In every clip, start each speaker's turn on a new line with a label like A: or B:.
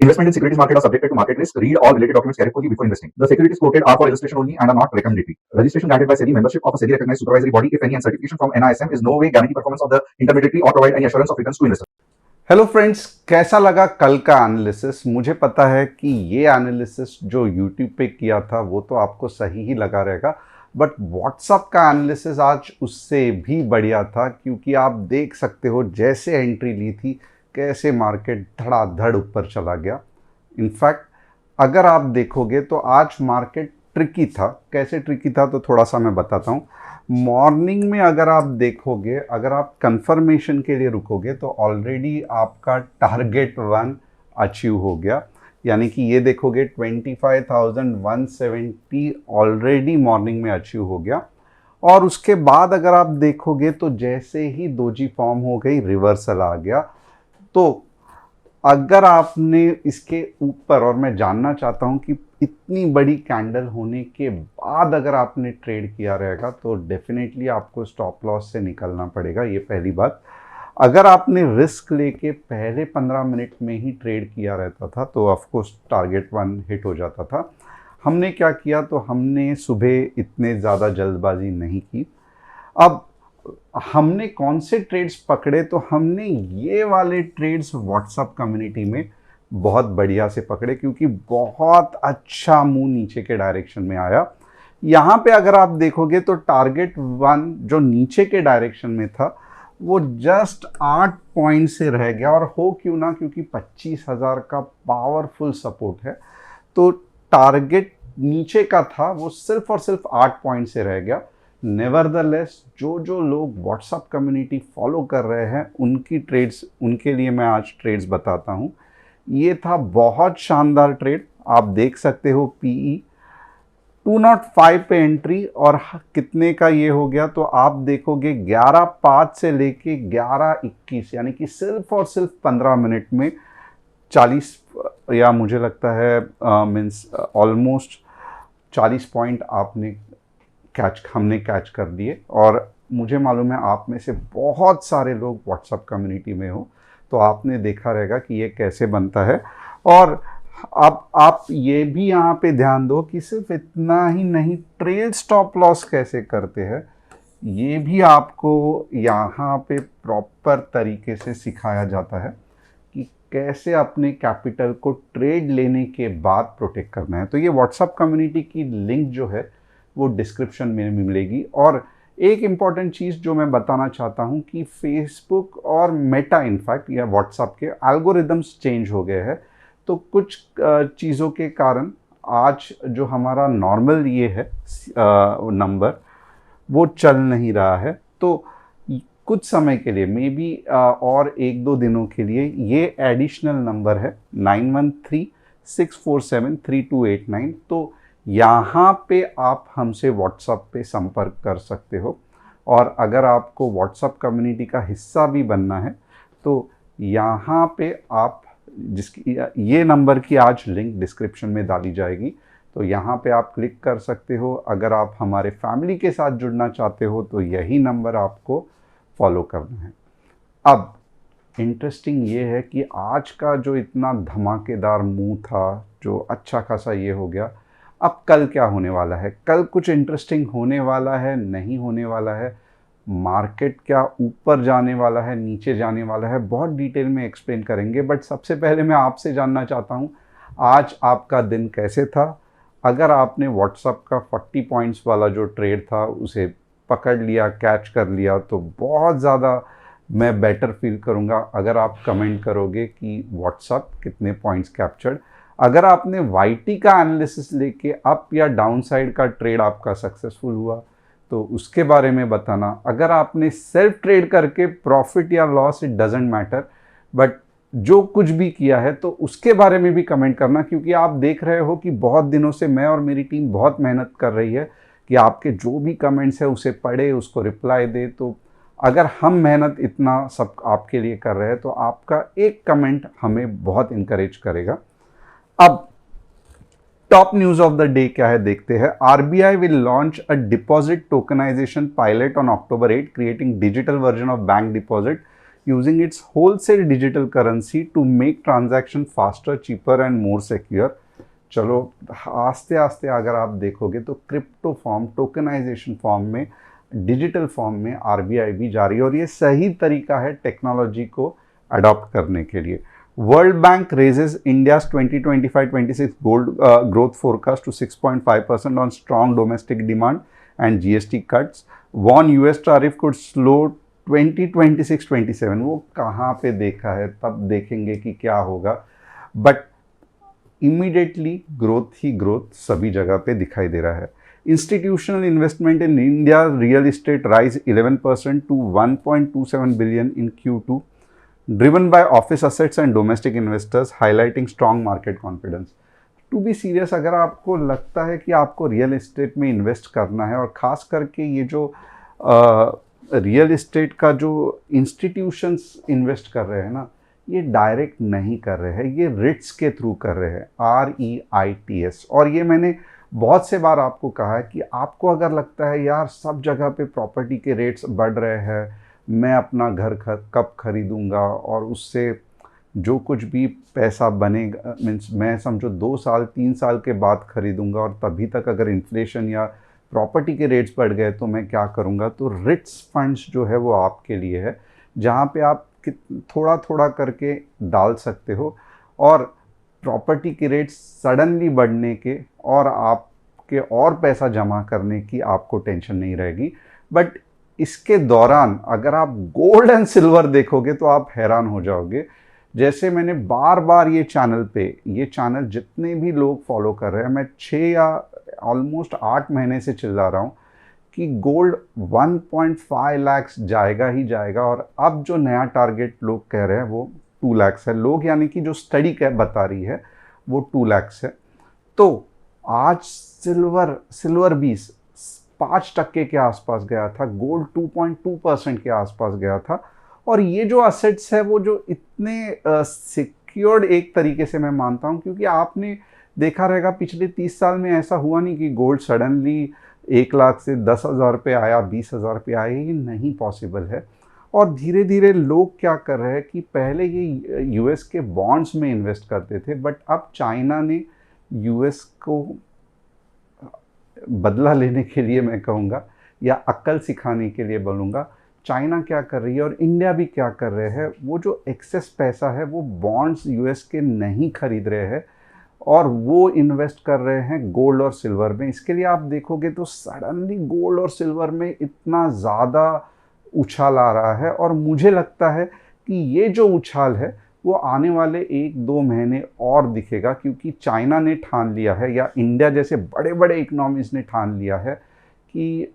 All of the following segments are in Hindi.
A: Investment in securities market are subjected to market risk. Read all related documents carefully before investing. The securities quoted are for illustration only and are not recommendatory. Registration granted by SEBI. Membership of a SEBI recognized supervisory body, if any, and certification from NISM is no way guarantee performance of the intermediary or provide any assurance of returns to investors.
B: Hello friends, कैसा लगा कल का एनालिसिस? मुझे पता है कि ये एनालिसिस जो यूट्यूब पे किया था वो तो आपको सही ही लगा रहेगा, बट व्हाट्सएप का एनालिसिस आज उससे भी बढ़िया था, क्योंकि आप देख सकते हो जैसे एंट्री ली थी कैसे मार्केट धड़ाधड़ ऊपर चला गया। इनफैक्ट अगर आप देखोगे तो आज मार्केट ट्रिकी था। कैसे ट्रिकी था तो थोड़ा सा मैं बताता हूँ। मॉर्निंग में अगर आप देखोगे, अगर आप कंफर्मेशन के लिए रुकोगे तो ऑलरेडी आपका टारगेट 1 अचीव हो गया, यानी कि ये देखोगे 25,170 ऑलरेडी मॉर्निंग में अचीव हो गया। और उसके बाद अगर आप देखोगे तो जैसे ही दोजी फॉर्म हो गई, रिवर्सल आ गया। तो अगर आपने इसके ऊपर, और मैं जानना चाहता हूं कि इतनी बड़ी कैंडल होने के बाद अगर आपने ट्रेड किया रहेगा तो डेफिनेटली आपको स्टॉप लॉस से निकलना पड़ेगा, ये पहली बात। अगर आपने रिस्क लेके पहले 15 मिनट में ही ट्रेड किया रहता था तो ऑफकोर्स टारगेट 1 हिट हो जाता था। हमने क्या किया, तो हमने सुबह इतने ज़्यादा जल्दबाजी नहीं की। अब हमने कौन से ट्रेड्स पकड़े, तो हमने ये वाले ट्रेड्स व्हाट्सएप कम्युनिटी में बहुत बढ़िया से पकड़े, क्योंकि बहुत अच्छा मूव नीचे के डायरेक्शन में आया। यहाँ पे अगर आप देखोगे तो टारगेट 1 जो नीचे के डायरेक्शन में था वो जस्ट 8 पॉइंट से रह गया। और हो क्यों ना, क्योंकि 25,000 का पावरफुल सपोर्ट है, तो टारगेट नीचे का था वो सिर्फ और सिर्फ 8 पॉइंट से रह गया। नेवरदलेस जो लोग व्हाट्सएप कम्युनिटी फॉलो कर रहे हैं उनकी ट्रेड्स, उनके लिए मैं आज ट्रेड्स बताता हूँ। ये था बहुत शानदार ट्रेड। आप देख सकते हो पीई 205 पे एंट्री, और कितने का ये हो गया, तो आप देखोगे 11.5 से लेके 11.21, यानी कि सिर्फ और सिर्फ 15 मिनट में 40, या मुझे लगता है मीन्स ऑलमोस्ट 40 पॉइंट हमने कैच कर दिए। और मुझे मालूम है आप में से बहुत सारे लोग व्हाट्सएप कम्युनिटी में हो, तो आपने देखा रहेगा कि ये कैसे बनता है। और अब आप ये भी यहाँ पे ध्यान दो कि सिर्फ इतना ही नहीं, ट्रेल स्टॉप लॉस कैसे करते हैं ये भी आपको यहाँ पे प्रॉपर तरीके से सिखाया जाता है कि कैसे अपने कैपिटल को ट्रेड लेने के बाद प्रोटेक्ट करना है। तो ये व्हाट्सएप कम्युनिटी की लिंक जो है वो डिस्क्रिप्शन में मिलेगी। और एक इम्पॉर्टेंट चीज़ जो मैं बताना चाहता हूँ कि फेसबुक और मेटा, इनफैक्ट या व्हाट्सएप के एल्गोरिदम्स चेंज हो गए हैं, तो कुछ चीज़ों के कारण आज जो हमारा नॉर्मल ये है नंबर वो चल नहीं रहा है। तो कुछ समय के लिए, मे बी और 1-2 दिनों के लिए, ये एडिशनल नंबर है 9136473289। तो यहाँ पे आप हमसे व्हाट्सएप पे संपर्क कर सकते हो। और अगर आपको व्हाट्सएप कम्युनिटी का हिस्सा भी बनना है तो यहाँ पे आप, जिसकी ये नंबर की आज लिंक डिस्क्रिप्शन में डाली जाएगी, तो यहाँ पे आप क्लिक कर सकते हो। अगर आप हमारे फैमिली के साथ जुड़ना चाहते हो तो यही नंबर आपको फॉलो करना है। अब इंटरेस्टिंग ये है कि आज का जो इतना धमाकेदार मूव था, जो अच्छा खासा ये हो गया, अब कल क्या होने वाला है? कल कुछ इंटरेस्टिंग होने वाला है, नहीं होने वाला है? मार्केट क्या ऊपर जाने वाला है, नीचे जाने वाला है? बहुत डिटेल में एक्सप्लेन करेंगे, बट सबसे पहले मैं आपसे जानना चाहता हूँ आज आपका दिन कैसे था। अगर आपने व्हाट्सएप का 40 पॉइंट्स वाला जो ट्रेड था उसे पकड़ लिया, कैच कर लिया, तो बहुत ज़्यादा मैं बेटर फील करूँगा अगर आप कमेंट करोगे कि व्हाट्सएप कितने पॉइंट्स कैप्चर्ड। अगर आपने वाईटी का एनालिसिस लेके अप या डाउन साइड का ट्रेड आपका सक्सेसफुल हुआ तो उसके बारे में बताना। अगर आपने सेल्फ ट्रेड करके प्रॉफिट या loss, it doesn't matter, but जो कुछ भी किया है तो उसके बारे में भी कमेंट करना, क्योंकि आप देख रहे हो कि बहुत दिनों से मैं और मेरी टीम बहुत मेहनत कर रही है कि आपके जो भी कमेंट्स है उसे पढ़े, उसको रिप्लाई दे। तो अगर हम मेहनत इतना सब आपके लिए कर रहे हैं तो आपका एक कमेंट हमें बहुत इंकरेज करेगा। अब top news of the day क्या है देखते हैं। RBI will launch a deposit tokenisation pilot on October 8, creating digital version of bank deposit. using its wholesale digital currency to make transaction faster, cheaper and more secure. चलो आस्ते आस्ते अगर आप देखोगे तो क्रिप्टो फॉर्म, टोकनाइजेशन फॉर्म में, डिजिटल फॉर्म में आरबीआई भी जा रही है और ये सही तरीका है टेक्नोलॉजी को अडॉप्ट करने के लिए। World Bank raises India's 2025-26 gold growth forecast to 6.5% on strong domestic demand and GST cuts. Won US tariff could slow 2026-27। वो कहाँ पे देखा है, तब देखेंगे कि क्या होगा, बट इमीडिएटली ग्रोथ ही ग्रोथ सभी जगह पे दिखाई दे रहा है। Institutional investment in India real estate rise 11% to 1.27 billion in Q2, driven by office assets and domestic investors, highlighting strong market confidence. To be serious, अगर आपको लगता है कि आपको रियल एस्टेट में इन्वेस्ट करना है, और ख़ास करके ये जो रियल एस्टेट का जो इंस्टीट्यूशंस इन्वेस्ट कर रहे हैं ना, ये डायरेक्ट नहीं कर रहे हैं, ये रिट्स के थ्रू कर रहे हैं, REITs। और ये मैंने बहुत से बार आपको कहा है कि आपको अगर लगता है यार सब जगह पे प्रॉपर्टी के रेट्स बढ़ रहे हैं, मैं अपना घर कब खरीदूंगा और उससे जो कुछ भी पैसा बनेगा, मीन्स मैं समझो 2 साल 3 साल के बाद खरीदूंगा और तभी तक अगर इन्फ्लेशन या प्रॉपर्टी के रेट्स बढ़ गए तो मैं क्या करूंगा, तो रिट्स फंड्स जो है वो आपके लिए है, जहाँ पे आप थोड़ा थोड़ा करके डाल सकते हो और प्रॉपर्टी के रेट सडनली बढ़ने के और आपके और पैसा जमा करने की आपको टेंशन नहीं रहेगी। बट इसके दौरान अगर आप गोल्ड एंड सिल्वर देखोगे तो आप हैरान हो जाओगे। जैसे मैंने बार बार ये चैनल जितने भी लोग फॉलो कर रहे हैं, मैं 6 या ऑलमोस्ट 8 महीने से चिल्ला रहा हूँ कि गोल्ड 1.5 लाख जाएगा ही जाएगा, और अब जो नया टारगेट लोग कह रहे हैं वो 2 लाख है। लोग यानी कि जो स्टडी बता रही है वो 2 लाख है। तो आज सिल्वर 5% के आसपास गया था, गोल्ड 2.2% के आसपास गया था। और ये जो असेट्स है वो जो इतने सिक्योर्ड एक तरीके से मैं मानता हूँ, क्योंकि आपने देखा रहेगा पिछले 30 साल में ऐसा हुआ नहीं कि गोल्ड सडनली 1 लाख से 10,000 पे आया, 20,000 पे आया, ये नहीं पॉसिबल है। और धीरे धीरे लोग क्या कर रहे हैं कि पहले ये यूएस के बॉन्ड्स में इन्वेस्ट करते थे, बट अब चाइना ने यूएस को बदला लेने के लिए मैं कहूँगा, या अक्ल सिखाने के लिए बोलूँगा, चाइना क्या कर रही है और इंडिया भी क्या कर रहे हैं, वो जो एक्सेस पैसा है वो बॉन्ड्स यूएस के नहीं खरीद रहे हैं और वो इन्वेस्ट कर रहे हैं गोल्ड और सिल्वर में। इसके लिए आप देखोगे तो सडनली गोल्ड और सिल्वर में इतना ज़्यादा उछाल आ रहा है, और मुझे लगता है कि ये जो उछाल है वो आने वाले 1-2 महीने और दिखेगा, क्योंकि चाइना ने ठान लिया है या इंडिया जैसे बड़े बड़े इकोनॉमीज ने ठान लिया है कि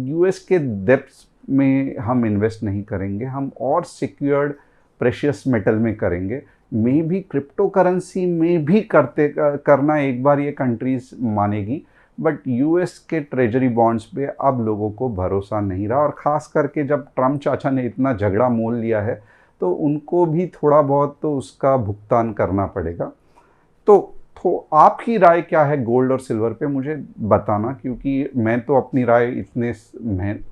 B: यूएस के डेप्थ्स में हम इन्वेस्ट नहीं करेंगे, हम और सिक्योर्ड प्रेशियस मेटल में करेंगे। मे भी क्रिप्टो करेंसी में भी करना एक बार ये कंट्रीज मानेगी, बट यूएस के ट्रेजरी बॉन्ड्स पे अब लोगों को भरोसा नहीं रहा। और ख़ास करके जब ट्रम्प चाचा ने इतना झगड़ा मोल लिया है तो उनको भी थोड़ा बहुत तो उसका भुगतान करना पड़ेगा। तो आपकी राय क्या है गोल्ड और सिल्वर पे, मुझे बताना, क्योंकि मैं तो अपनी राय इतने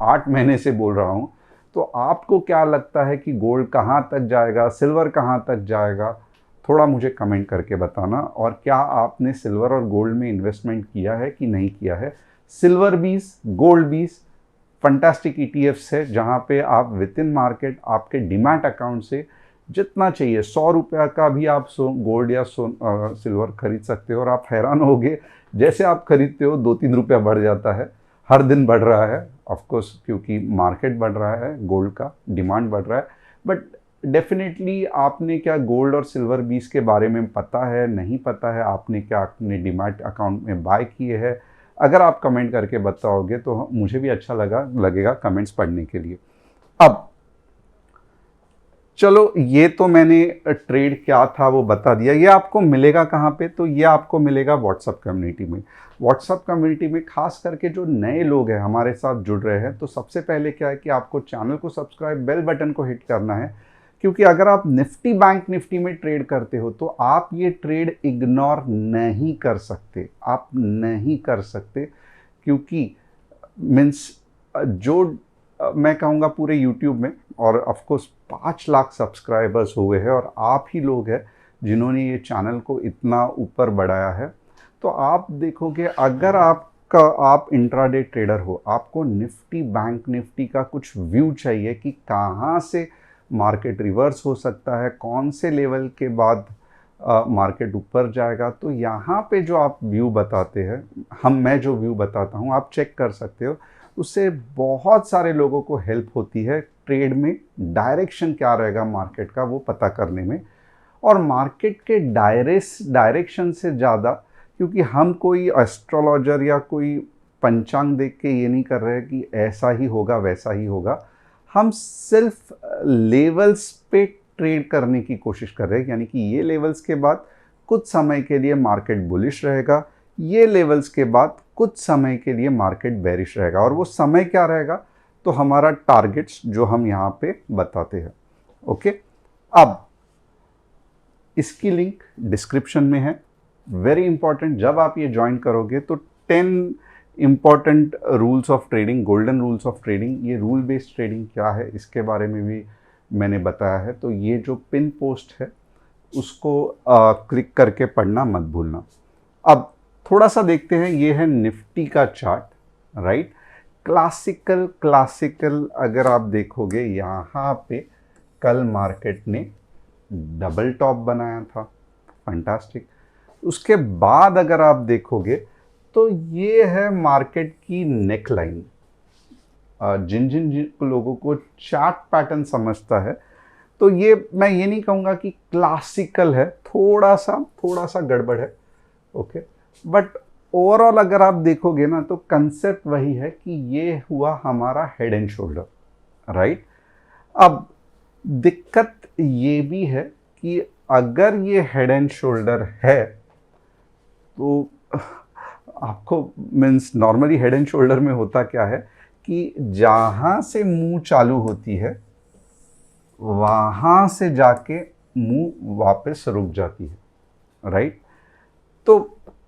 B: 8 महीने से बोल रहा हूँ। तो आपको क्या लगता है कि गोल्ड कहाँ तक जाएगा, सिल्वर कहाँ तक जाएगा, थोड़ा मुझे कमेंट करके बताना। और क्या आपने सिल्वर और गोल्ड में इन्वेस्टमेंट किया है कि नहीं किया है। सिल्वर 20, गोल्ड 20 फंटास्टिक ETFs है, जहाँ पे आप विद इन मार्केट आपके डीमैट अकाउंट से जितना चाहिए 100 रुपया का भी आप गोल्ड या सिल्वर खरीद सकते हो। और आप हैरान होगे, जैसे आप खरीदते हो 2-3 रुपया बढ़ जाता है, हर दिन बढ़ रहा है, ऑफ कोर्स क्योंकि मार्केट बढ़ रहा है, गोल्ड का डिमांड बढ़ रहा है। बट डेफिनेटली आपने क्या गोल्ड और सिल्वर 20 के बारे में पता है, नहीं पता है, आपने क्या अपने डीमैट अकाउंट में बाय किए हैं? अगर आप कमेंट करके बताओगे तो मुझे भी अच्छा लगेगा कमेंट्स पढ़ने के लिए। अब चलो, ये तो मैंने ट्रेड क्या था वो बता दिया। ये आपको मिलेगा कहाँ पे, तो ये आपको मिलेगा व्हाट्सएप कम्युनिटी में। व्हाट्सएप कम्युनिटी में खास करके जो नए लोग हैं हमारे साथ जुड़ रहे हैं, तो सबसे पहले क्या है कि आपको चैनल को सब्सक्राइब, बेल बटन को हिट करना है, क्योंकि अगर आप निफ्टी बैंक निफ्टी में ट्रेड करते हो तो आप ये ट्रेड इग्नोर नहीं कर सकते, आप नहीं कर सकते, क्योंकि मीन्स जो मैं कहूँगा पूरे यूट्यूब में और ऑफ कोर्स 5 लाख सब्सक्राइबर्स हुए हैं और आप ही लोग हैं जिन्होंने ये चैनल को इतना ऊपर बढ़ाया है। तो आप देखोगे अगर आप इंट्राडे ट्रेडर हो, आपको निफ्टी बैंक निफ्टी का कुछ व्यू चाहिए कि कहाँ से मार्केट रिवर्स हो सकता है, कौन से लेवल के बाद मार्केट ऊपर जाएगा, तो यहाँ पे जो आप व्यू बताते हैं, मैं जो व्यू बताता हूँ आप चेक कर सकते हो। उससे बहुत सारे लोगों को हेल्प होती है ट्रेड में डायरेक्शन क्या रहेगा मार्केट का वो पता करने में। और मार्केट के डायरेक्शन से ज़्यादा, क्योंकि हम कोई एस्ट्रोलॉजर या कोई पंचांग देख के ये नहीं कर रहे हैं कि ऐसा ही होगा वैसा ही होगा, हम सिर्फ लेवल्स पे ट्रेड करने की कोशिश कर रहे हैं। यानी कि ये लेवल्स के बाद कुछ समय के लिए मार्केट बुलिश रहेगा, ये लेवल्स के बाद कुछ समय के लिए मार्केट बेरिश रहेगा, और वो समय क्या रहेगा तो हमारा टारगेट्स जो हम यहाँ पे बताते हैं। ओके, अब इसकी लिंक डिस्क्रिप्शन में है। वेरी इंपॉर्टेंट, जब आप ये ज्वाइन करोगे तो 10 important rules of trading, golden rules of trading, ये रूल बेस्ड ट्रेडिंग क्या है इसके बारे में भी मैंने बताया है। तो ये जो पिन पोस्ट है उसको क्लिक करके पढ़ना मत भूलना। अब थोड़ा सा देखते हैं, ये है निफ्टी का चार्ट, राइट। क्लासिकल अगर आप देखोगे यहाँ पे कल मार्केट ने डबल टॉप बनाया था, फैंटास्टिक। उसके बाद अगर आप देखोगे तो ये है मार्केट की नेक लाइन। जिन लोगों को चार्ट पैटर्न समझता है तो ये मैं ये नहीं कहूँगा कि क्लासिकल है, थोड़ा सा गड़बड़ है, ओके। बट ओवरऑल अगर आप देखोगे ना तो कंसेप्ट वही है कि ये हुआ हमारा हेड एंड शोल्डर, राइट। अब दिक्कत ये भी है कि अगर ये हेड एंड शोल्डर है तो आपको means normally head and shoulder में होता क्या है कि जहाँ से मुंह चालू होती है वहाँ से जाके मुंह वापस रुक जाती है, राइट। तो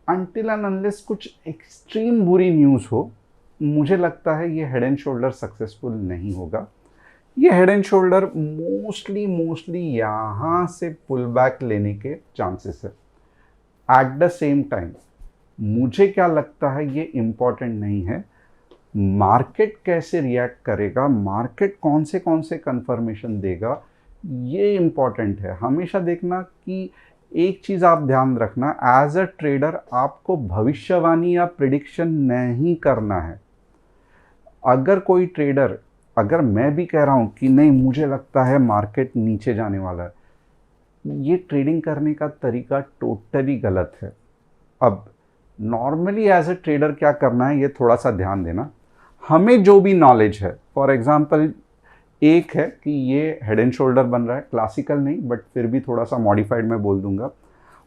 B: अनटिल एंड अनलेस कुछ एक्सट्रीम बुरी न्यूज़ हो, मुझे लगता है ये हेड एंड शोल्डर सक्सेसफुल नहीं होगा। ये हेड एंड शोल्डर मोस्टली यहाँ से पुल बैक लेने के चांसेस है। एट द सेम टाइम मुझे क्या लगता है ये इम्पॉर्टेंट नहीं है, मार्केट कैसे रिएक्ट करेगा, मार्केट कौन से कंफर्मेशन देगा, ये इम्पॉर्टेंट है। हमेशा देखना कि एक चीज़ आप ध्यान रखना, एज अ ट्रेडर आपको भविष्यवाणी या प्रिडिक्शन नहीं करना है। अगर कोई ट्रेडर, अगर मैं भी कह रहा हूँ कि नहीं मुझे लगता है मार्केट नीचे जाने वाला है, ये ट्रेडिंग करने का तरीका टोटली गलत है। अब नॉर्मली एज अ ट्रेडर क्या करना है ये थोड़ा सा ध्यान देना। हमें जो भी नॉलेज है, फॉर एग्जांपल एक है कि ये हेड एंड शोल्डर बन रहा है, क्लासिकल नहीं बट फिर भी थोड़ा सा मॉडिफाइड मैं बोल दूंगा,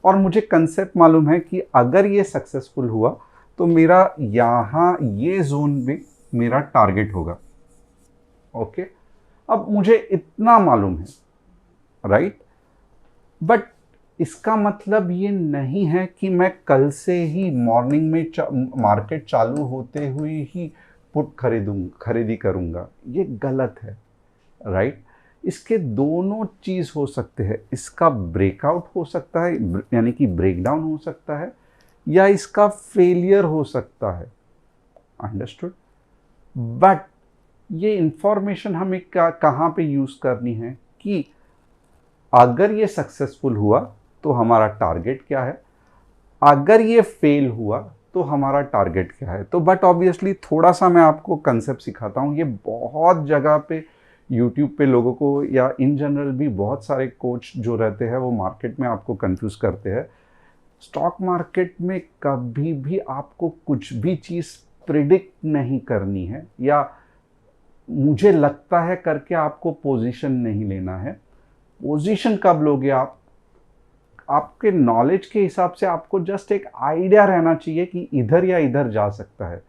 B: और मुझे कंसेप्ट मालूम है कि अगर ये सक्सेसफुल हुआ तो मेरा यहाँ ये जोन में मेरा टारगेट होगा, ओके। अब मुझे इतना मालूम है, राइट। बट इसका मतलब ये नहीं है कि मैं कल से ही मॉर्निंग में मार्केट चालू होते हुए ही पुट खरीदी करूँगा, ये गलत है, राइट। इसके दोनों चीज़ हो सकते हैं, इसका ब्रेकआउट हो सकता है यानी कि ब्रेकडाउन हो सकता है, या इसका फेलियर हो सकता है, अंडरस्टूड। बट ये इंफॉर्मेशन हमें कहाँ पे यूज़ करनी है कि अगर ये सक्सेसफुल हुआ तो हमारा टारगेट क्या है, अगर ये फेल हुआ तो हमारा टारगेट क्या है। तो बट ऑब्वियसली थोड़ा सा मैं आपको कंसेप्ट सिखाता हूँ। ये बहुत जगह पे यूट्यूब पे लोगों को या इन जनरल भी बहुत सारे कोच जो रहते हैं वो मार्केट में आपको कंफ्यूज करते हैं। स्टॉक मार्केट में कभी भी आपको कुछ भी चीज़ प्रिडिक्ट नहीं करनी है, या मुझे लगता है करके आपको पोजीशन नहीं लेना है। पोजीशन कब लोगे आप, आपके नॉलेज के हिसाब से आपको जस्ट एक आइडिया रहना चाहिए कि इधर या इधर जा सकता है।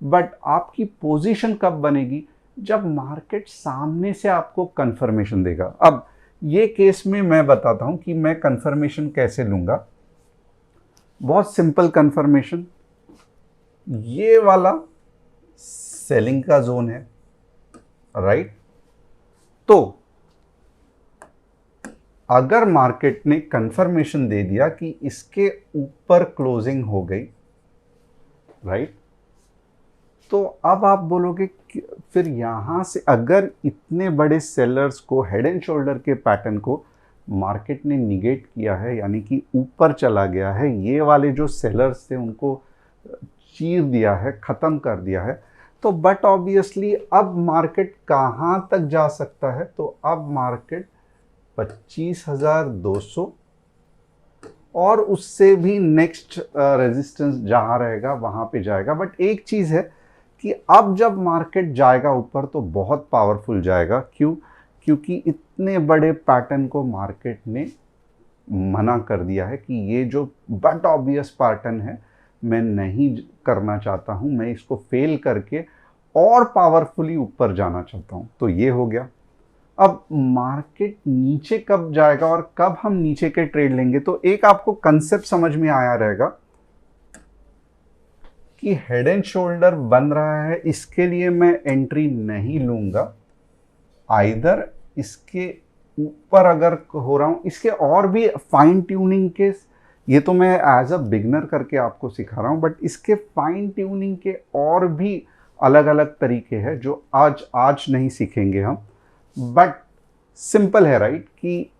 B: बट आपकी पोजीशन कब बनेगी, जब मार्केट सामने से आपको कंफर्मेशन देगा। अब ये केस में मैं बताता हूं कि मैं कंफर्मेशन कैसे लूंगा। बहुत सिंपल कंफर्मेशन, ये वाला सेलिंग का जोन है, राइट। तो अगर मार्केट ने कंफर्मेशन दे दिया कि इसके ऊपर क्लोजिंग हो गई, राइट, तो अब आप बोलोगे कि फिर यहां से अगर इतने बड़े सेलर्स को, हेड एंड शोल्डर के पैटर्न को मार्केट ने निगेट किया है, यानी कि ऊपर चला गया है, ये वाले जो सेलर्स थे उनको चीर दिया है, खत्म कर दिया है, तो बट ऑब्वियसली अब मार्केट कहां तक जा सकता है? तो अब मार्केट 25,200 और उससे भी नेक्स्ट रेजिस्टेंस जहां रहेगा वहां पे जाएगा। बट एक चीज है कि अब जब मार्केट जाएगा ऊपर तो बहुत पावरफुल जाएगा। क्यों? क्योंकि इतने बड़े पैटर्न को मार्केट ने मना कर दिया है कि ये जो बट ऑब्वियस पैटर्न है मैं नहीं करना चाहता हूं, मैं इसको फेल करके और पावरफुली ऊपर जाना चाहता हूं। तो ये हो गया। अब मार्केट नीचे कब जाएगा और कब हम नीचे के ट्रेड लेंगे? तो एक आपको कंसेप्ट समझ में आया रहेगा कि हेड एंड शोल्डर बन रहा है, इसके लिए मैं एंट्री नहीं लूंगा। आइदर इसके ऊपर अगर हो रहा हूं, इसके और भी फाइन ट्यूनिंग के, ये तो मैं एज अ बिगनर करके आपको सिखा रहा हूं, बट इसके फाइन ट्यूनिंग के और भी अलग अलग तरीके हैं जो आज नहीं सीखेंगे हम। बट सिंपल है, राइट, कि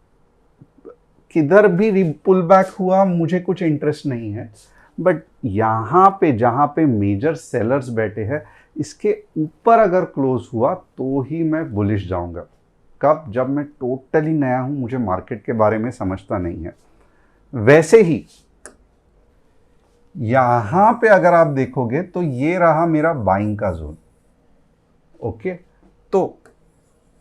B: किधर भी पुल बैक हुआ मुझे कुछ इंटरेस्ट नहीं है, बट यहाँ पे जहाँ पे मेजर सेलर्स बैठे हैं इसके ऊपर अगर क्लोज हुआ तो ही मैं बुलिश जाऊंगा। कब? जब मैं टोटली नया हूं, मुझे मार्केट के बारे में समझता नहीं है। वैसे ही यहां पे अगर आप देखोगे तो ये रहा मेरा बाइंग का जोन। ओके, तो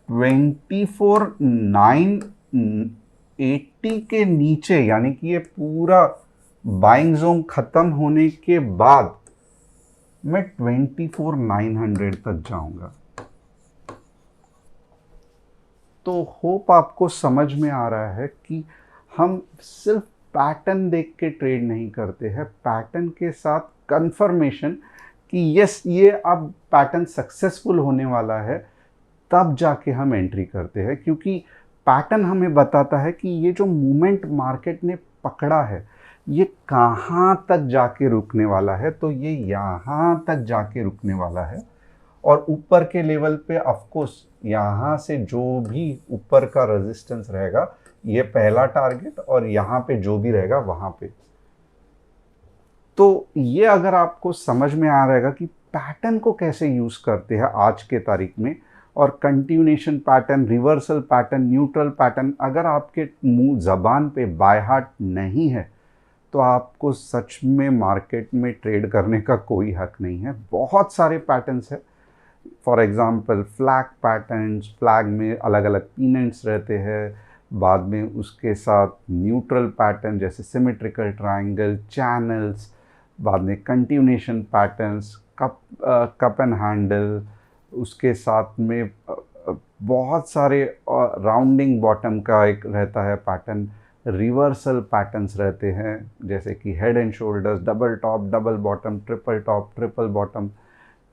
B: 24,980 के नीचे, यानी कि ये पूरा बाइंग जोन खत्म होने के बाद मैं 24,900 तक जाऊंगा। तो होप आपको समझ में आ रहा है कि हम सिर्फ पैटर्न देख के ट्रेड नहीं करते हैं, पैटर्न के साथ कंफर्मेशन कि यस ये अब पैटर्न सक्सेसफुल होने वाला है, तब जाके हम एंट्री करते हैं। क्योंकि पैटर्न हमें बताता है कि ये जो मूवमेंट मार्केट ने पकड़ा है ये कहाँ तक जाके रुकने वाला है। तो ये यहाँ तक जाके रुकने वाला है और ऊपर के लेवल पे ऑफ कोर्स यहाँ से जो भी ऊपर का रेजिस्टेंस रहेगा ये पहला टारगेट, और यहाँ पे जो भी रहेगा वहाँ पे। तो ये अगर आपको समझ में आ रहेगा कि पैटर्न को कैसे यूज करते हैं आज के तारीख में, और continuation pattern, reversal pattern, neutral pattern अगर आपके मुंह जबान पे बाय हार्ट नहीं है तो आपको सच में मार्केट में ट्रेड करने का कोई हक नहीं है। बहुत सारे पैटर्न्स है। For example flag patterns, flag में अलग अलग पीनेंट्स रहते हैं, बाद में उसके साथ न्यूट्रल पैटर्न जैसे सिमेट्रिकल ट्रायंगल, चैनल्स, बाद में continuation patterns, cup and handle, उसके साथ में बहुत सारे राउंडिंग बॉटम का एक रहता है पैटर्न, रिवर्सल पैटर्न्स रहते हैं जैसे कि head and shoulders, double top, double bottom, triple top, triple bottom.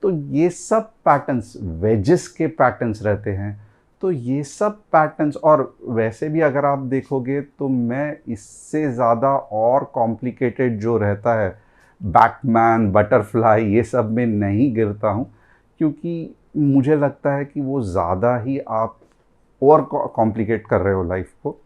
B: तो ये सब पैटर्न्स, वेजेस के पैटर्न्स रहते हैं। तो ये सब पैटर्न्स, और वैसे भी अगर आप देखोगे तो मैं इससे ज़्यादा और कॉम्प्लिकेटेड जो रहता है बैटमैन, बटरफ्लाई, ये सब में नहीं गिरता हूँ, क्योंकि मुझे लगता है कि वो ज़्यादा ही आप और कॉम्प्लिकेट कर रहे हो लाइफ को।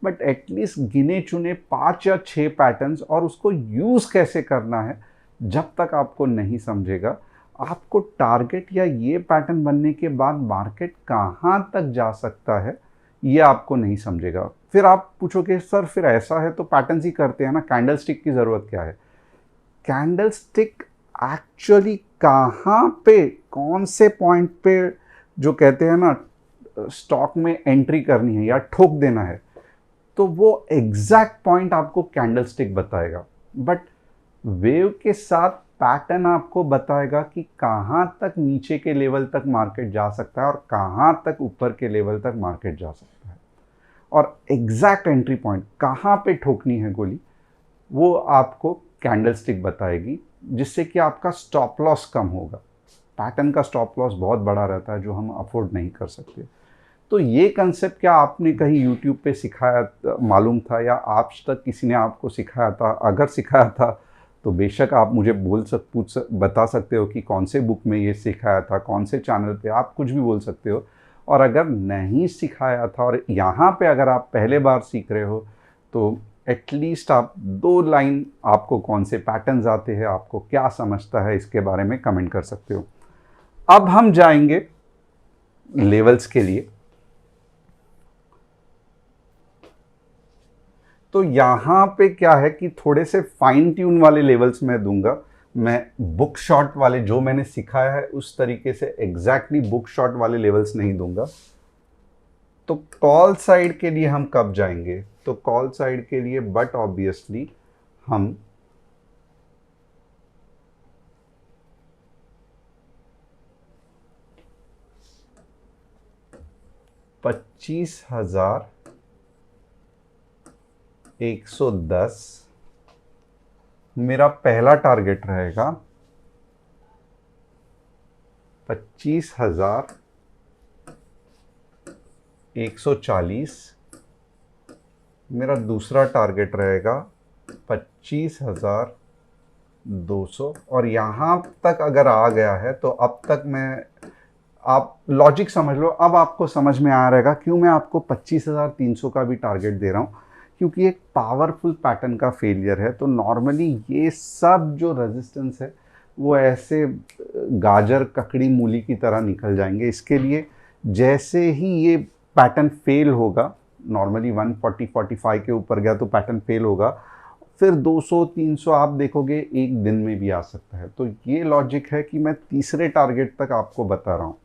B: बट एटलीस्ट गिने चुने 5 या 6 पैटर्न्स, और उसको यूज़ कैसे करना है जब तक आपको नहीं समझेगा, आपको टारगेट या ये पैटर्न बनने के बाद मार्केट कहाँ तक जा सकता है ये आपको नहीं समझेगा। फिर आप पूछोगे सर फिर ऐसा है तो पैटर्न्स ही करते हैं ना, कैंडल स्टिक की ज़रूरत क्या है? कैंडल स्टिक एक्चुअली कहाँ पे, कौन से पॉइंट पे, जो कहते हैं ना स्टॉक में एंट्री करनी है या ठोक देना है, तो वो एग्जैक्ट पॉइंट आपको कैंडल स्टिक बताएगा। बट वेव के साथ पैटर्न आपको बताएगा कि कहाँ तक नीचे के लेवल तक मार्केट जा सकता है और कहाँ तक ऊपर के लेवल तक मार्केट जा सकता है, और एग्जैक्ट एंट्री पॉइंट कहाँ पे ठोकनी है गोली वो आपको कैंडल स्टिक बताएगी, जिससे कि आपका स्टॉप लॉस कम होगा। पैटर्न का स्टॉप लॉस बहुत बड़ा रहता है जो हम अफोर्ड नहीं कर सकते। तो ये कंसेप्ट क्या आपने कहीं यूट्यूब पे सिखाया मालूम था, या आज तक किसी ने आपको सिखाया था? अगर सिखाया था तो बेशक आप मुझे बता सकते हो कि कौन से बुक में ये सिखाया था, कौन से चैनल पे, आप कुछ भी बोल सकते हो। और अगर नहीं सिखाया था और यहाँ पे अगर आप पहले बार सीख रहे हो, तो एटलीस्ट आप 2 लाइन आपको कौन से पैटर्न्स आते हैं, आपको क्या समझता है, इसके बारे में कमेंट कर सकते हो। अब हम जाएंगे लेवल्स के लिए। तो यहाँ पे क्या है कि थोड़े से फाइन ट्यून वाले लेवल्स मैं दूंगा। मैं बुक शॉट वाले जो मैंने सिखाया है उस तरीके से एग्जैक्टली बुक शॉट वाले लेवल्स नहीं दूंगा। तो कॉल साइड के लिए हम कब जाएंगे? तो कॉल साइड के लिए बट ऑब्वियसली हम $25,110 मेरा पहला टारगेट रहेगा। 25,140 मेरा दूसरा टारगेट रहेगा। 25,200। और यहाँ तक अगर आ गया है तो अब तक मैं, आप लॉजिक समझ लो, अब आपको समझ में आ रहेगा क्यों मैं आपको 25,300 का भी टारगेट दे रहा हूँ, क्योंकि एक पावरफुल पैटर्न का फेलियर है। तो नॉर्मली ये सब जो रेजिस्टेंस है वो ऐसे गाजर ककड़ी मूली की तरह निकल जाएंगे। इसके लिए जैसे ही ये पैटर्न फेल होगा, नॉर्मली 140-45 के ऊपर गया तो पैटर्न फेल होगा, फिर 200-300 आप देखोगे एक दिन में भी आ सकता है। तो ये लॉजिक है कि मैं तीसरे टारगेट तक आपको बता रहा हूँ।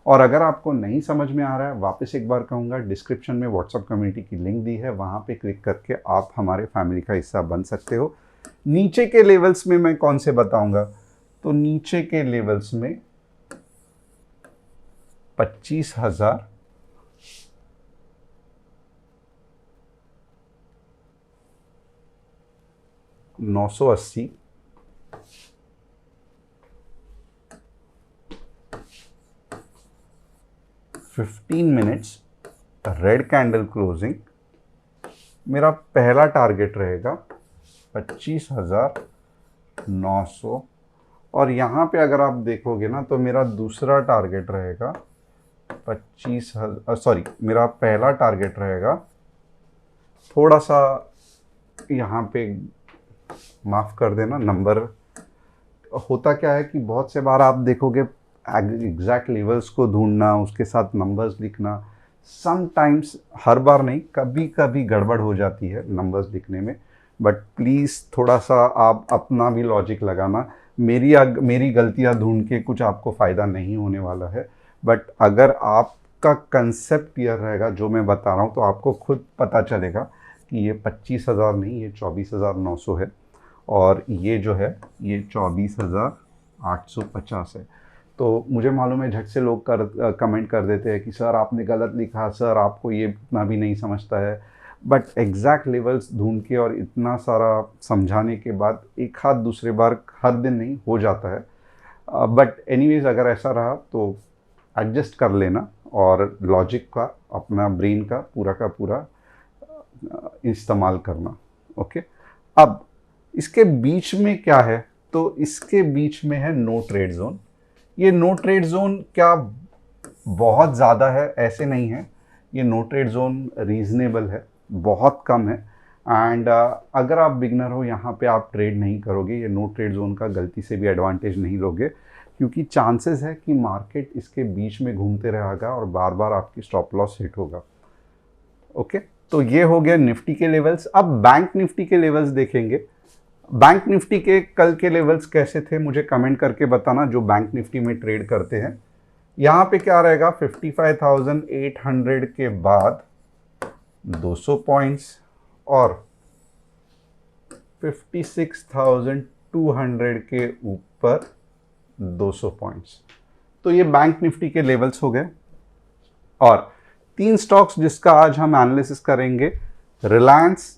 B: और अगर आपको नहीं समझ में आ रहा है, वापस एक बार कहूँगा, डिस्क्रिप्शन में व्हाट्सएप कम्युनिटी की लिंक दी है, वहाँ पे क्लिक करके आप हमारे फैमिली का हिस्सा बन सकते हो। नीचे के लेवल्स में मैं कौन से बताऊँगा? तो नीचे के लेवल्स में 25,980, 15 मिनट्स रेड कैंडल क्लोजिंग, मेरा पहला टारगेट रहेगा 25,900। और यहाँ पे अगर आप देखोगे ना तो मेरा दूसरा टारगेट रहेगा 25,000, सॉरी, मेरा पहला टारगेट रहेगा, थोड़ा सा यहाँ पे माफ़ कर देना, नंबर होता क्या है कि बहुत से बार आप देखोगे एग्जैक्ट लेवल्स को ढूंढना, उसके साथ नंबर्स लिखना, समटाइम्स, हर बार नहीं, कभी कभी गड़बड़ हो जाती है नंबर्स लिखने में। बट प्लीज़ थोड़ा सा आप अपना भी लॉजिक लगाना। मेरी गलतियां ढूंढ के कुछ आपको फ़ायदा नहीं होने वाला है। बट अगर आपका कंसेप्ट क्लियर रहेगा जो मैं बता रहा हूँ, तो आपको खुद पता चलेगा कि ये 25,000 नहीं, ये 24,900 है, और ये जो है ये 24,850 है। तो मुझे मालूम है झट से लोग कमेंट कर देते हैं कि सर आपने गलत लिखा, सर आपको ये इतना भी नहीं समझता है। बट एग्जैक्ट लेवल्स ढूंढ के और इतना सारा समझाने के बाद एक हाथ दूसरे बार हर दिन नहीं हो जाता है। बट एनीवेज अगर ऐसा रहा तो एडजस्ट कर लेना और लॉजिक का, अपना ब्रेन का पूरा इस्तेमाल करना। ओके, अब इसके बीच में क्या है? तो इसके बीच में है नो ट्रेड जोन। ये नो ट्रेड जोन क्या बहुत ज़्यादा है? ऐसे नहीं है। ये नो ट्रेड जोन रीजनेबल है, बहुत कम है। एंड अगर आप बिगनर हो, यहाँ पे आप ट्रेड नहीं करोगे, ये नो ट्रेड जोन का गलती से भी एडवांटेज नहीं लोगे, क्योंकि चांसेस है कि मार्केट इसके बीच में घूमते रहेगा और बार बार आपकी स्टॉप लॉस हिट होगा। ओके, तो ये हो गया निफ्टी के लेवल्स। अब बैंक निफ्टी के लेवल्स देखेंगे। बैंक निफ्टी के कल के लेवल्स कैसे थे मुझे कमेंट करके बताना, जो बैंक निफ्टी में ट्रेड करते हैं। यहाँ पे क्या रहेगा? 55,800 के बाद 200 पॉइंट्स और 56,200 के ऊपर 200 पॉइंट्स। तो ये बैंक निफ्टी के लेवल्स हो गए। और 3 स्टॉक्स जिसका आज हम एनालिसिस करेंगे। रिलायंस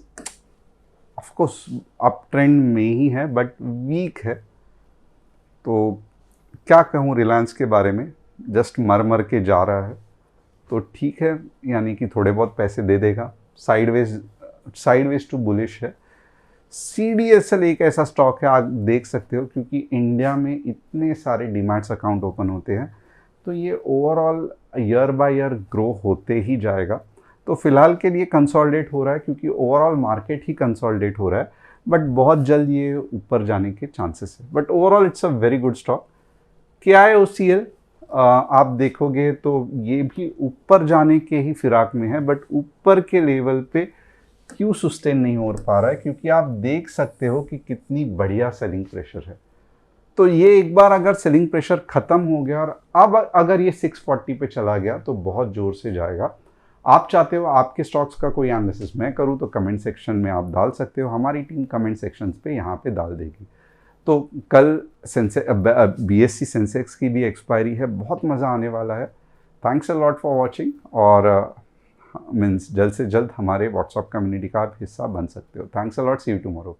B: ऑफकोर्स अप ट्रेंड में ही है बट वीक है, तो क्या कहूँ रिलायंस के बारे में, जस्ट मर के जा रहा है। तो ठीक है, यानी कि थोड़े बहुत पैसे दे देगा, साइडवेज टू बुलिश है। CDSL एक ऐसा स्टॉक है, आप देख सकते हो, क्योंकि इंडिया में इतने सारे डीमैट्स अकाउंट ओपन होते हैं, तो ये overall year by year grow होते ही जाएगा। तो फिलहाल के लिए कंसोलिडेट हो रहा है, क्योंकि ओवरऑल मार्केट ही कंसोलिडेट हो रहा है, बट बहुत जल्द ये ऊपर जाने के चांसेस है। But overall it's a very good stock. KIOCL आप देखोगे तो ये भी ऊपर जाने के ही फिराक में है, बट ऊपर के लेवल पे क्यों सस्टेन नहीं हो पा रहा है, क्योंकि आप देख सकते हो कि कितनी बढ़िया सेलिंग प्रेशर है। तो ये एक बार अगर सेलिंग प्रेशर ख़त्म हो गया और अब अगर ये 640 पे चला गया तो बहुत ज़ोर से जाएगा। आप चाहते हो आपके स्टॉक्स का कोई एनालिसिस मैं करूँ तो कमेंट सेक्शन में आप डाल सकते हो, हमारी टीम कमेंट सेक्शंस पे यहाँ पे डाल देगी। तो कल BSE सेंसेक्स की भी एक्सपायरी है, बहुत मज़ा आने वाला है। Thanks a lot for watching, और मीन्स जल्द से जल्द हमारे व्हाट्सएप कम्युनिटी का आप हिस्सा बन सकते हो। Thanks a lot, see you tomorrow.